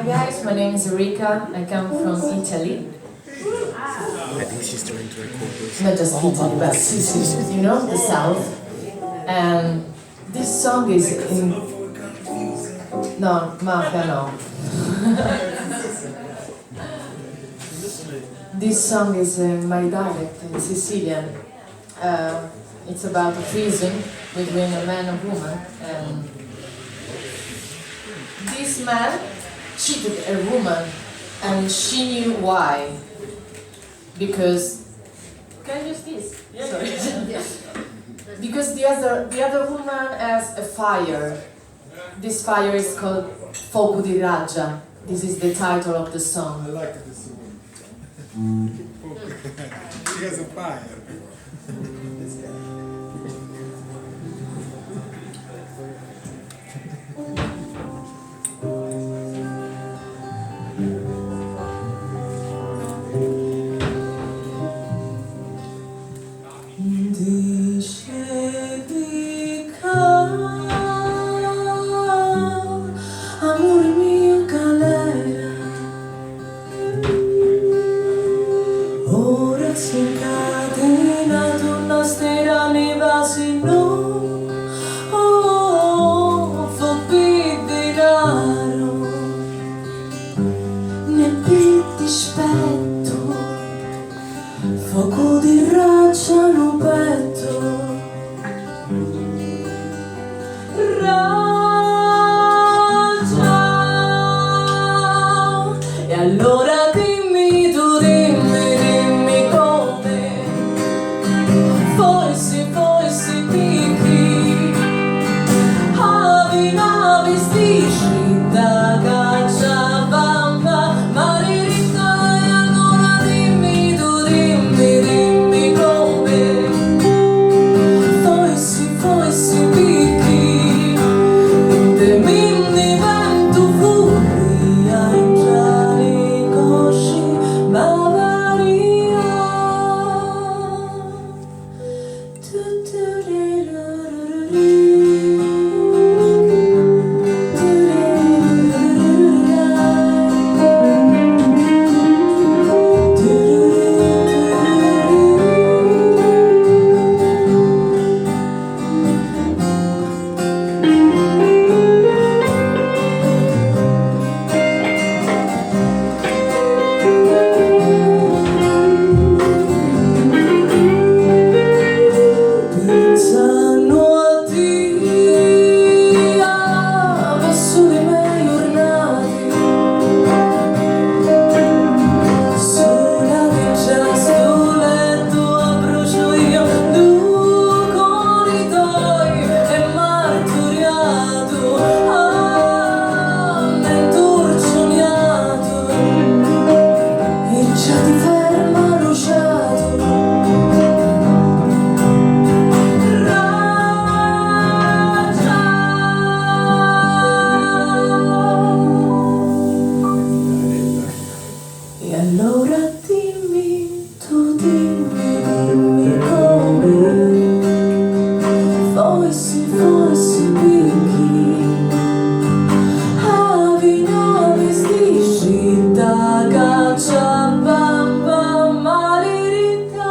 Hi guys, my name is Enrica. I come from Italy. I think she's trying to record this. Not just Italy, but Sicily, you know, the south. And this song is in... No, mafia no. This song is in my dialect, in Sicilian. It's about a treason between a man and woman. And this man cheated a woman, and she knew why. Because can I use this? Sorry. Because the other woman has a fire. This fire is called Fuoco di Raggia. This is the title of the song. I like this one. She has a fire. Amore mio galera, ora si è incatenato una stera nei vasi, no, fa denaro, ne dispetto, fuoco di raccia no petto. E allora dimmi tu, dimmi come, forse picchi, navi stici da caccia bamba, maledetta. E allora dimmi tu, dimmi come, forse picchi, te mi divento furia in gialli cosci, Bavaria. Pensano a Dio, verso le mie giornate, sola che già sto letto a brucio io, tu corridoi e martoriato, intorcioniato, e già ti ferma bruciato. E allora dimmi tu, dimmi come, forse picchi, navi stici da caccia bamba, maledetta.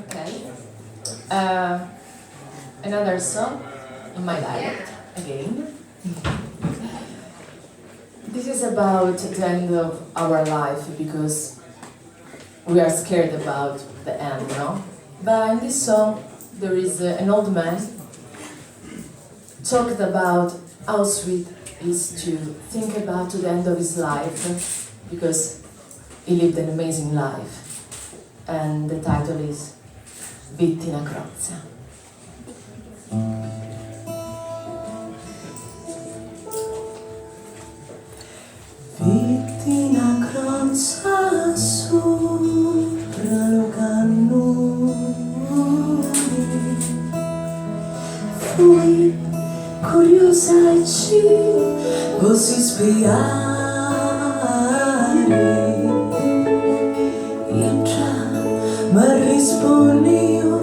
Okay. Another song in my dialect again. This is about the end of our life because we are scared about the end, no? But in this song, there is an old man talked about how sweet it is to think about to the end of his life, because he lived an amazing life. And the title is Vitti una crozza. Vitti una crozza sopra lo cannone, fui curiosa e ci così spiare, e già mi rispondio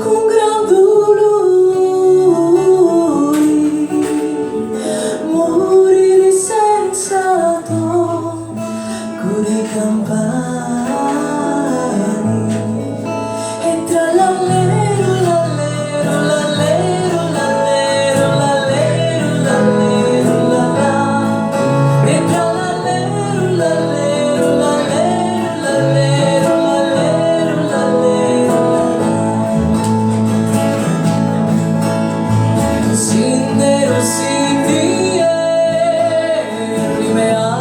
con gran dolore, morire senza cure campane, e tra l'allero, l'allero, l'allero, l'allero, l'allero, l'allero, l'allà, e tra l'allero, l'allero, l'allero, l'allero, l'allero, l'allero, l'allà, sindero siti e rimeà.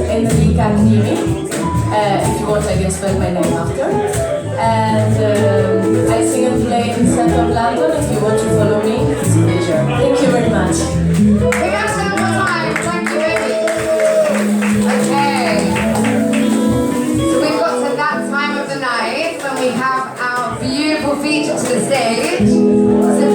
Enrica Crimi, if you want I can spell my name after. And I sing and play in central London. If you want to follow me, it's a pleasure. Thank you very much.